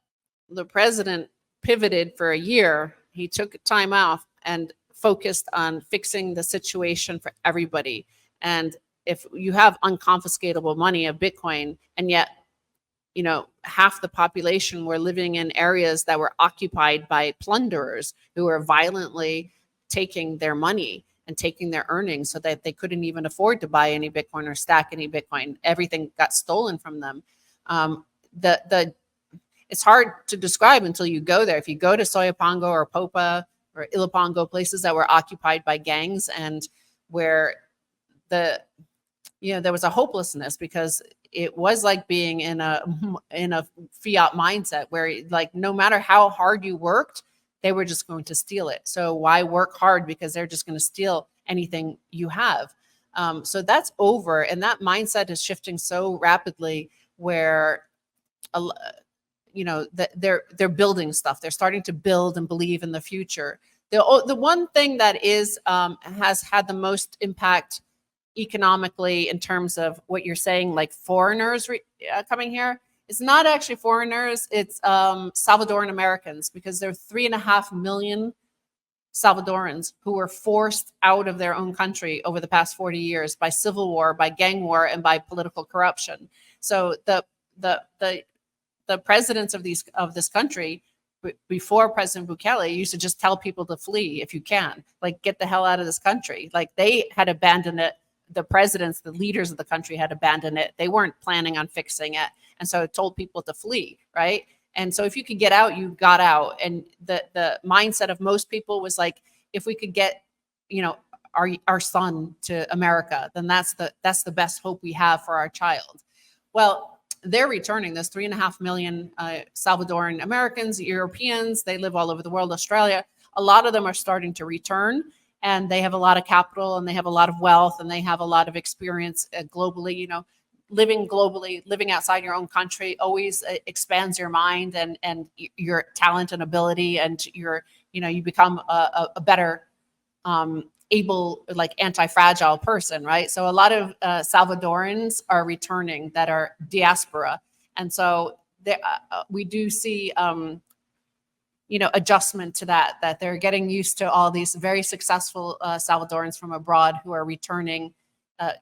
the president pivoted for a year. He took time off and focused on fixing the situation for everybody. And if you have unconfiscatable money of Bitcoin, and yet, you know, half the population were living in areas that were occupied by plunderers who were violently taking their money and taking their earnings, so that they couldn't even afford to buy any Bitcoin or stack any Bitcoin. Everything got stolen from them. It's hard to describe until you go there. If you go to Soyapango or Popa or Ilopango, places that were occupied by gangs, and where there was a hopelessness, because it was like being in a fiat mindset where, like, no matter how hard you worked, they were just going to steal it. So why work hard? Because they're just going to steal anything you have. So that's over. And that mindset is shifting so rapidly, where, they're building stuff. They're starting to build and believe in the future. The one thing that has had the most impact economically, in terms of what you're saying, like foreigners coming here, it's not actually foreigners, it's Salvadoran Americans, because there are 3.5 million Salvadorans who were forced out of their own country over the past 40 years by civil war, by gang war, and by political corruption. So the presidents of this country, before President Bukele, used to just tell people to flee if you can, like, get the hell out of this country. Like, they had abandoned it. The presidents, the leaders of the country had abandoned it. They weren't planning on fixing it. And so it told people to flee, right? And so if you could get out, you got out. And the mindset of most people was like, if we could get, our son to America, then that's the best hope we have for our child. Well, they're returning. There's 3.5 million Salvadoran Americans, Europeans. They live all over the world, Australia. A lot of them are starting to return. And they have a lot of capital, and they have a lot of wealth, and they have a lot of experience globally. Living globally, living outside your own country always expands your mind and your talent and ability, and you become a better able, like, anti-fragile person, right? So a lot of Salvadorans are returning that are diaspora, and so we do see adjustment to that they're getting used to all these very successful Salvadorans from abroad who are returning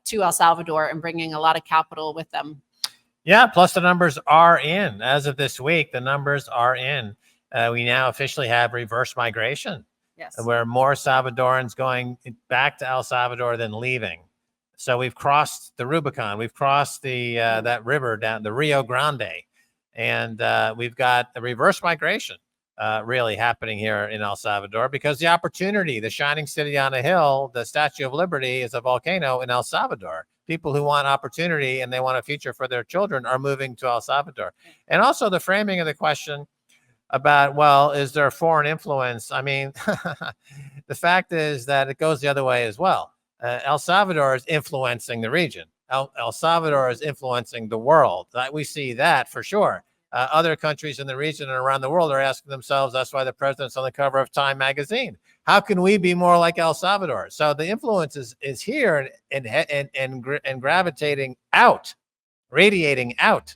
to El Salvador and bringing a lot of capital with them. Yeah, plus the numbers are in. As of this week, the numbers are in. We now officially have reverse migration. Yes. Where more Salvadorans going back to El Salvador than leaving. So we've crossed the Rubicon. We've crossed that river down the Rio Grande. And we've got a reverse migration really happening here in El Salvador, because the opportunity, the shining city on a hill, the Statue of Liberty is a volcano in El Salvador. People who want opportunity and they want a future for their children are moving to El Salvador. And also the framing of the question about, well, is there foreign influence? I mean, the fact is that it goes the other way as well. El Salvador is influencing the region. El Salvador is influencing the world. We see that for sure. Other countries in the region and around the world are asking themselves, that's why the president's on the cover of Time magazine. How can we be more like El Salvador? So the influence is here and gravitating out, radiating out.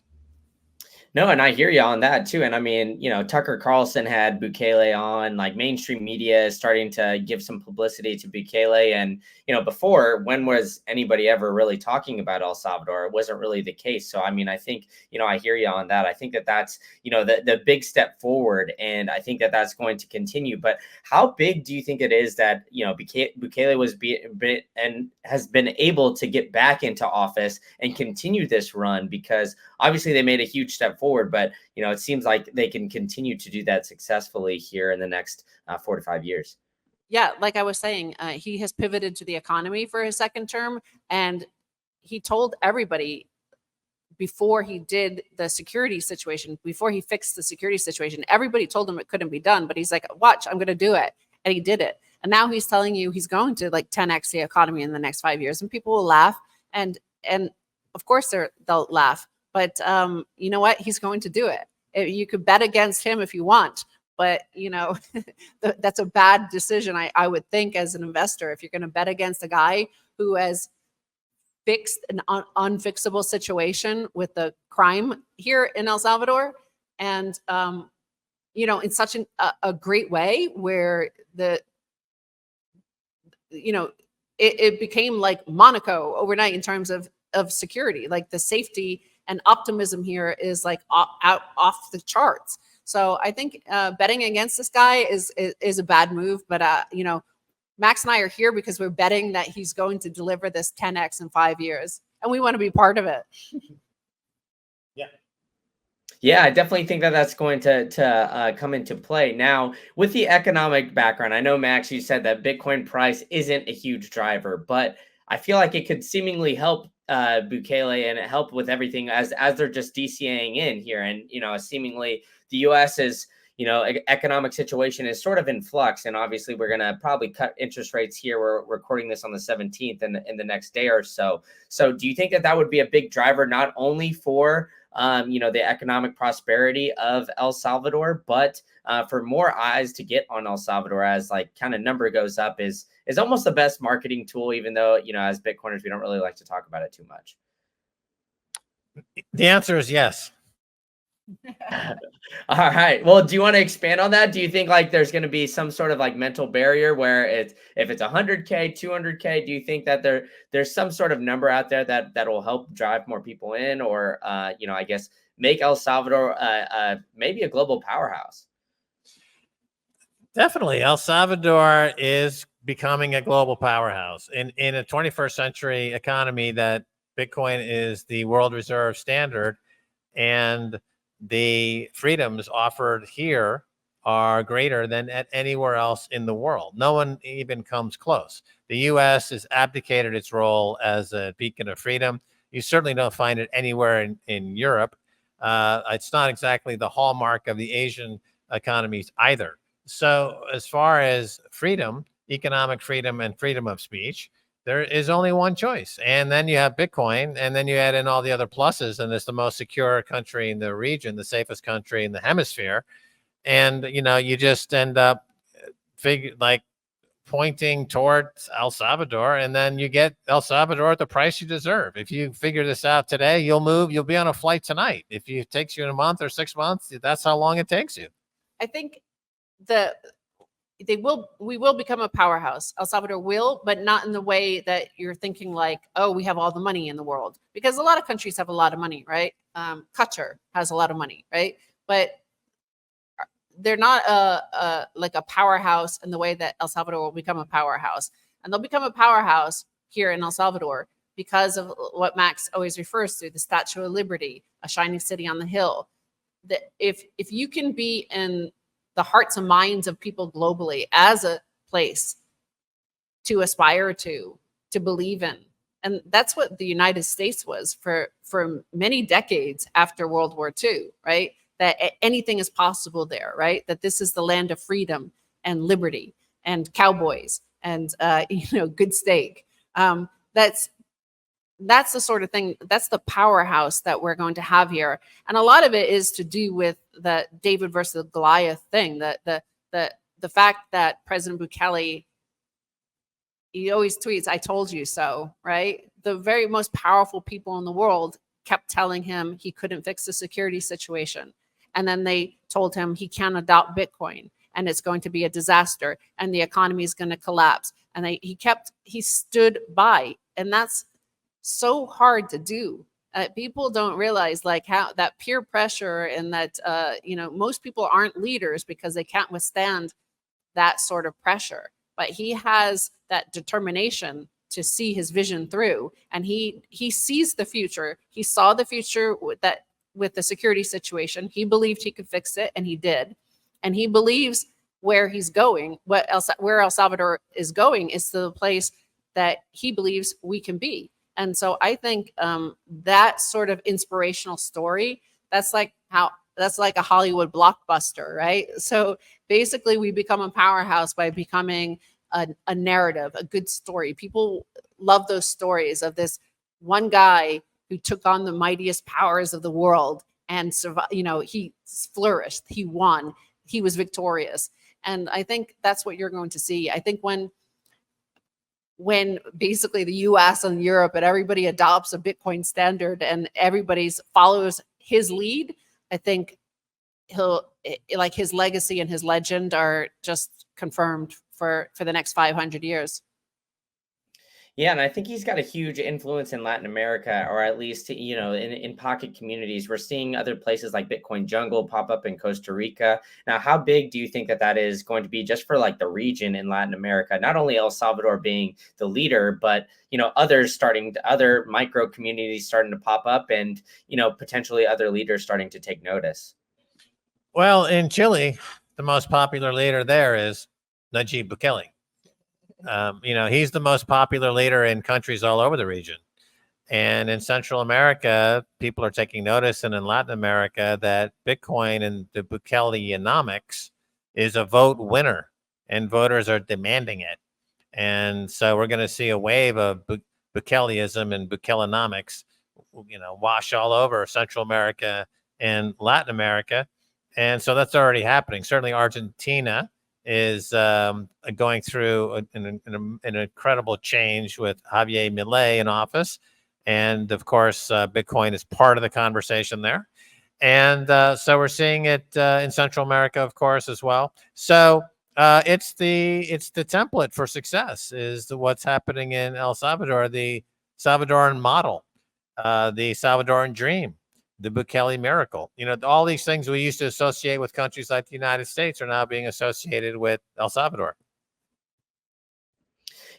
No, and I hear you on that too. And I mean, Tucker Carlson had Bukele on, like mainstream media is starting to give some publicity to Bukele. And, before, when was anybody ever really talking about El Salvador? It wasn't really the case. So, I mean, I think, I hear you on that. I think that that's, the big step forward. And I think that that's going to continue. But how big do you think it is that, Bukele was and has been able to get back into office and continue this run? Because obviously they made a huge step forward, but it seems like they can continue to do that successfully here in the next 4 to 5 years. Yeah, like I was saying, he has pivoted to the economy for his second term, and he told everybody before he did the security situation, before he fixed the security situation, everybody told him it couldn't be done, but he's like, watch, I'm going to do it. And he did it. And now he's telling you he's going to like 10x the economy in the next 5 years, and people will laugh. And of course they'll laugh, but you know what? He's going to do it. You could bet against him if you want, but that's a bad decision. I would think as an investor, if you're going to bet against a guy who has fixed an unfixable situation with the crime here in El Salvador, and in such a great way where it became like Monaco overnight in terms of security. Like the safety and optimism here is like out off the charts. So I think betting against this guy is a bad move. But Max and I are here because we're betting that he's going to deliver this 10x in 5 years, and we want to be part of it. Yeah, I definitely think that that's going to come into play. Now, with the economic background, I know, Max, you said that Bitcoin price isn't a huge driver, but I feel like it could seemingly help Bukele and help with everything as they're just DCAing in here. And, seemingly the U.S. is, economic situation is sort of in flux. And obviously we're going to probably cut interest rates here. We're recording this on the 17th in the next day or so. So do you think that would be a big driver, not only for the economic prosperity of El Salvador, but for more eyes to get on El Salvador as like kind of number goes up is almost the best marketing tool, even though, as Bitcoiners, we don't really like to talk about it too much. The answer is yes. All right. Well, do you want to expand on that? Do you think like there's going to be some sort of like mental barrier where if it's 100K, 200K, do you think that there's some sort of number out there that will help drive more people in, or I guess make El Salvador maybe a global powerhouse? Definitely. El Salvador is becoming a global powerhouse in a 21st century economy that Bitcoin is the world reserve standard, and the freedoms offered here are greater than at anywhere else in the world. No one even comes close. The U.S. has abdicated its role as a beacon of freedom. You certainly don't find it anywhere in Europe. It's not exactly the hallmark of the Asian economies either. So as far as freedom, economic freedom and freedom of speech, there is only one choice. And then you have Bitcoin, and then you add in all the other pluses, and it's the most secure country in the region, the safest country in the hemisphere. And, you just end up pointing towards El Salvador, and then you get El Salvador at the price you deserve. If you figure this out today, you'll be on a flight tonight. If it takes you a month or 6 months, that's how long it takes you. I think we will become a powerhouse. El Salvador will, but not in the way that you're thinking like, oh, we have all the money in the world, because a lot of countries have a lot of money, right? Qatar has a lot of money, right? But they're not like a powerhouse in the way that El Salvador will become a powerhouse. And they'll become a powerhouse here in El Salvador because of what Max always refers to, the Statue of Liberty, a shining city on the hill. That if you can be in the hearts and minds of people globally as a place to aspire to believe in. And that's what the United States was for many decades after World War II, right? That anything is possible there, right? That this is the land of freedom and liberty and cowboys and, good steak. That's the sort of thing, that's the powerhouse that we're going to have here. And a lot of it is to do with the David versus Goliath thing, the fact that President Bukele, he always tweets, "I told you so," right? The very most powerful people in the world kept telling him he couldn't fix the security situation. And then they told him he can't adopt Bitcoin and it's going to be a disaster and the economy is going to collapse. And he stood by. And that's so hard to do. People don't realize like how that peer pressure and that, most people aren't leaders because they can't withstand that sort of pressure. But he has that determination to see his vision through, and he sees the future. He saw the future with the security situation. He believed he could fix it, and he did. And he believes where he's going, where El Salvador is going, is to the place that he believes we can be. And so I think that sort of inspirational story, that's like a Hollywood blockbuster, right? So basically we become a powerhouse by becoming a narrative, a good story. People love those stories of this one guy who took on the mightiest powers of the world and survived. He flourished, he won, he was victorious. And I think that's what you're going to see. I think when basically the US and Europe and everybody adopts a Bitcoin standard and everybody follows his lead, I think his legacy and his legend are just confirmed for the next 500 years. Yeah, and I think he's got a huge influence in Latin America, or at least, in pocket communities. We're seeing other places like Bitcoin Jungle pop up in Costa Rica. Now, how big do you think that is going to be just for like the region in Latin America? Not only El Salvador being the leader, but, other micro communities starting to pop up and, potentially other leaders starting to take notice. Well, in Chile, the most popular leader there is Nayib Bukele. He's the most popular leader in countries all over the region. And in Central America, people are taking notice, and in Latin America, that Bitcoin and the Bukeleonomics is a vote winner, and voters are demanding it. And so we're going to see a wave of Bukeleism and Bukeleonomics, wash all over Central America and Latin America. And so that's already happening. Certainly Argentina is going through an incredible change with Javier Milei in office. And of course, Bitcoin is part of the conversation there. And so we're seeing it in Central America, of course, as well. So it's the template for success is what's happening in El Salvador, the Salvadoran model, the Salvadoran dream, the Bukele miracle. All these things we used to associate with countries like the United States are now being associated with El Salvador.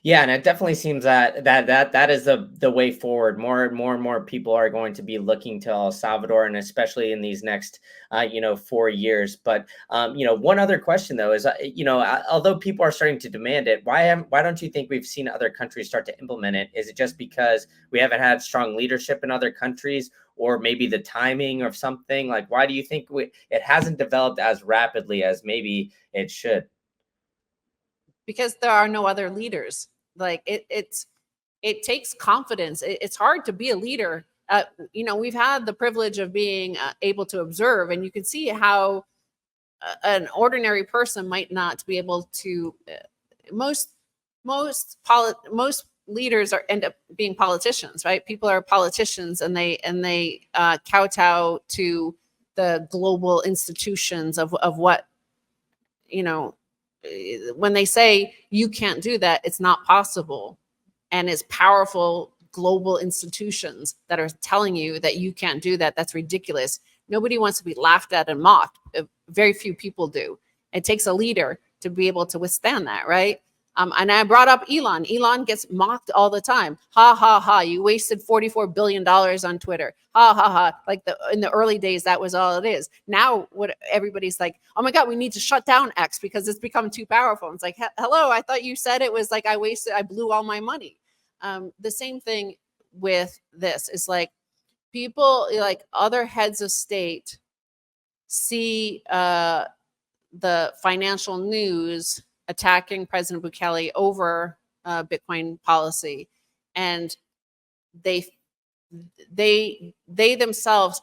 Yeah, and it definitely seems that is the way forward. More and more people are going to be looking to El Salvador, and especially in these next 4 years. But one other question though is although people are starting to demand it, why don't you think we've seen other countries start to implement it? Is it just because we haven't had strong leadership in other countries, or maybe the timing or something? Like, why do you think it hasn't developed as rapidly as maybe it should? Because there are no other leaders. Like it takes confidence. It's hard to be a leader. We've had the privilege of being able to observe, and you can see how an ordinary person might not be able to. Most leaders end up being politicians, right? People are politicians, and they kowtow to the global institutions of what when they say you can't do that, it's not possible. And it's powerful global institutions that are telling you that you can't do that. That's ridiculous. Nobody wants to be laughed at and mocked. Very few people do. It takes a leader to be able to withstand that, right? And I brought up Elon. Elon gets mocked all the time. Ha, ha, ha. You wasted $44 billion on Twitter. Ha, ha, ha. Like in the early days, that was all it is. Now what everybody's like, oh my God, we need to shut down X because it's become too powerful. And it's like, hello, I thought you said it was like I blew all my money. The same thing with this is like people, like other heads of state see the financial news attacking President Bukele over Bitcoin policy, and they themselves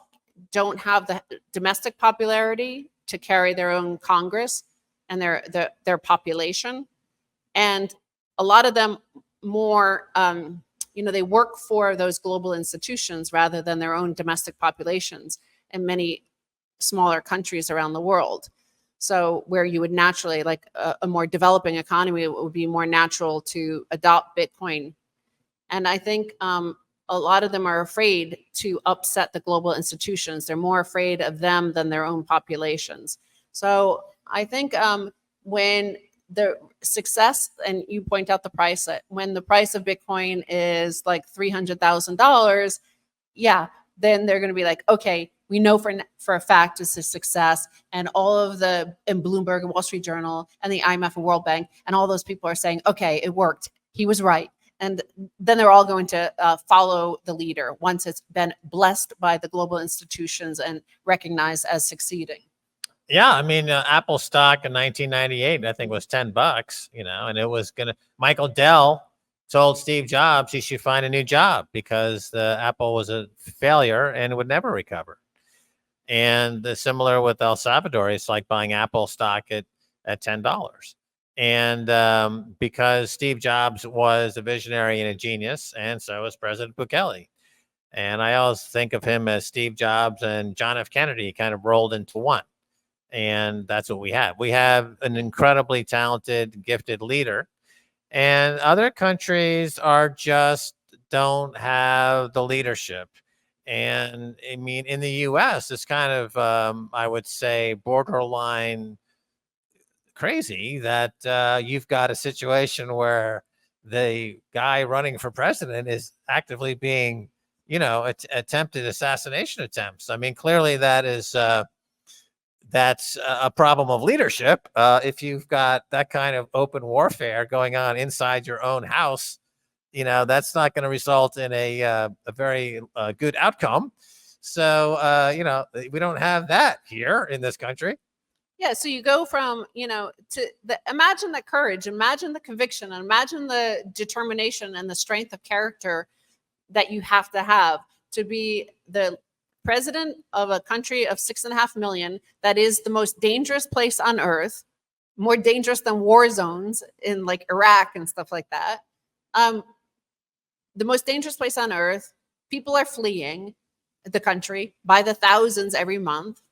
don't have the domestic popularity to carry their own Congress and their population, and a lot of them more they work for those global institutions rather than their own domestic populations in many smaller countries around the world. So where you would naturally, like a more developing economy, it would be more natural to adopt Bitcoin. And I think a lot of them are afraid to upset the global institutions. They're more afraid of them than their own populations. So I think when the success, and you point out the price, that when the price of Bitcoin is like $300,000, yeah, then they're going to be like, okay, we know for a fact it's a success. And all of and Bloomberg and Wall Street Journal and the IMF and World Bank and all those people are saying, okay, it worked. He was right. And then they're all going to follow the leader once it's been blessed by the global institutions and recognized as succeeding. Yeah, I mean, Apple stock in 1998, I think, was $10, and it was Michael Dell told Steve Jobs he should find a new job because the Apple was a failure and it would never recover. And similar with El Salvador, it's like buying Apple stock at $10. And because Steve Jobs was a visionary and a genius, and so was President Bukele. And I always think of him as Steve Jobs and John F. Kennedy kind of rolled into one. And that's what we have. We have an incredibly talented, gifted leader. And other countries don't have the leadership. And I mean, in the US, it's kind of, I would say, borderline crazy that you've got a situation where the guy running for president is actively being, attempted assassination attempts. I mean, clearly that's a problem of leadership. If you've got that kind of open warfare going on inside your own house, that's not going to result in a very good outcome. So, we don't have that here in this country. Yeah, so you go from, imagine the courage, imagine the conviction, and imagine the determination and the strength of character that you have to be the president of a country of 6.5 million that is the most dangerous place on earth, more dangerous than war zones in like Iraq and stuff like that. The most dangerous place on earth. People are fleeing the country by the thousands every month.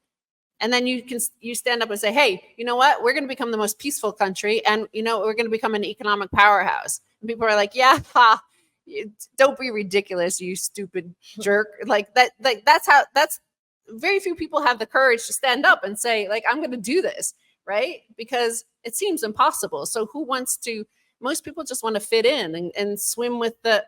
And then you stand up and say, hey, you know what? We're going to become the most peaceful country. And, we're going to become an economic powerhouse. And people are like, yeah, don't be ridiculous, you stupid jerk. That's very few people have the courage to stand up and say, like, I'm going to do this, right? Because it seems impossible. So most people just want to fit in and swim with the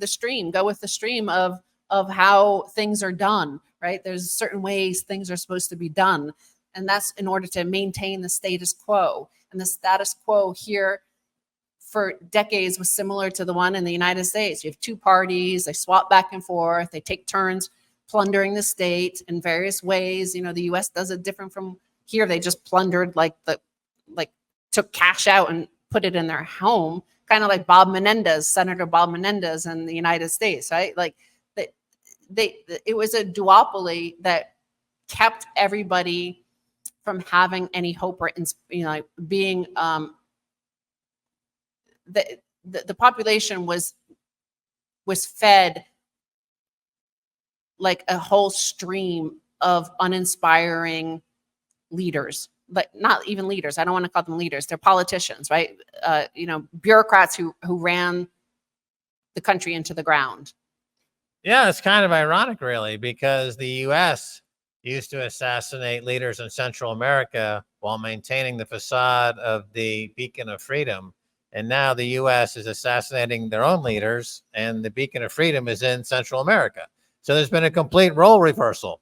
stream, go with the stream of how things are done, right? There's certain ways things are supposed to be done. And that's in order to maintain the status quo. And the status quo here for decades was similar to the one in the United States. You have two parties, they swap back and forth, they take turns plundering the state in various ways. The US does it different from here. They just plundered, took cash out and put it in their home, kind of like Senator Bob Menendez in the United States, right? Like it was a duopoly that kept everybody from having any hope or being the population was fed like a whole stream of uninspiring leaders, but not even leaders. I don't want to call them leaders. They're politicians, right? Bureaucrats who ran the country into the ground. Yeah, it's kind of ironic, really, because the U.S. used to assassinate leaders in Central America while maintaining the facade of the beacon of freedom. And now the U.S. is assassinating their own leaders, and the beacon of freedom is in Central America. So there's been a complete role reversal.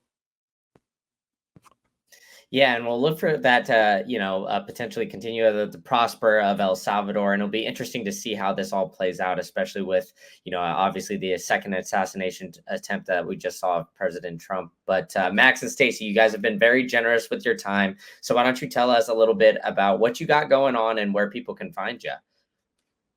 Yeah, and we'll look for that to, potentially continue the prosper of El Salvador. And it'll be interesting to see how this all plays out, especially with, obviously the second assassination attempt that we just saw of President Trump. But Max and Stacy, you guys have been very generous with your time. So why don't you tell us a little bit about what you got going on and where people can find you?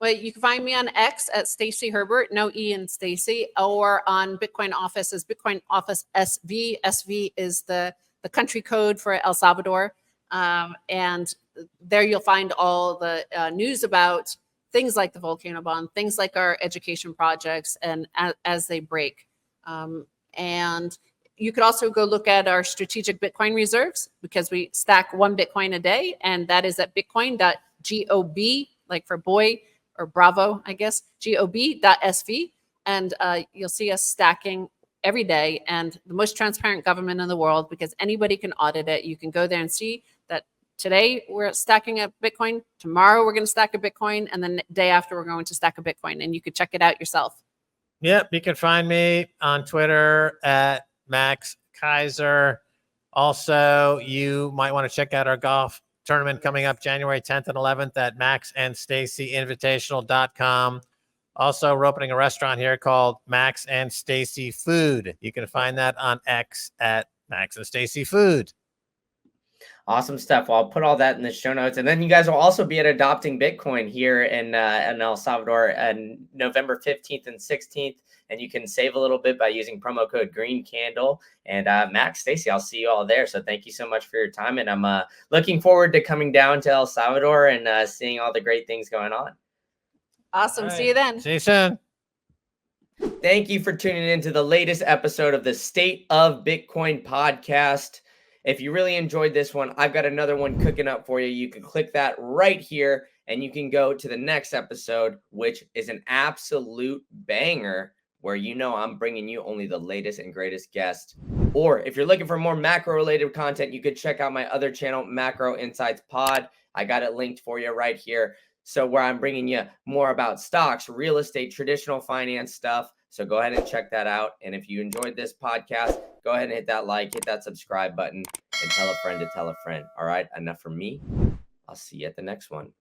Well, you can find me on X at Stacy Herbert, no E in Stacy, or on Bitcoin Office as Bitcoin Office SV. SV is the country code for El Salvador. And there you'll find all the news about things like the volcano bond, things like our education projects, and as they break. And you could also go look at our strategic Bitcoin reserves, because we stack 1 Bitcoin a day, and that is at bitcoin.gob, like for boy or Bravo, I guess, gob.sv. And you'll see us stacking every day, and the most transparent government in the world, because anybody can audit it. You can go there and see that today we're stacking a Bitcoin, tomorrow we're going to stack a Bitcoin, and then the day after we're going to stack a Bitcoin, and you could check it out yourself. Yep, you can find me on Twitter at Max Keiser. Also, you might want to check out our golf tournament coming up January 10th and 11th at maxandstacyinvitational.com. Also, we're opening a restaurant here called Max and Stacy Food. You can find that on X at Max and Stacy Food. Awesome stuff. Well, I'll put all that in the show notes. And then you guys will also be at Adopting Bitcoin here in El Salvador on November 15th and 16th. And you can save a little bit by using promo code Green Candle. And Max, Stacy, I'll see you all there. So thank you so much for your time. And I'm looking forward to coming down to El Salvador and seeing all the great things going on. Awesome. All right. See you then. See you soon. Thank you for tuning in to the latest episode of the State of Bitcoin podcast. If you really enjoyed this one, I've got another one cooking up for you. You can click that right here and you can go to the next episode, which is an absolute banger, where you know I'm bringing you only the latest and greatest guests. Or if you're looking for more macro related content, you could check out my other channel, Macro Insights Pod. I got it linked for you right here. So where I'm bringing you more about stocks, real estate, traditional finance stuff. So go ahead and check that out. And if you enjoyed this podcast, go ahead and hit that like, hit that subscribe button, and tell a friend to tell a friend. All right, enough from me. I'll see you at the next one.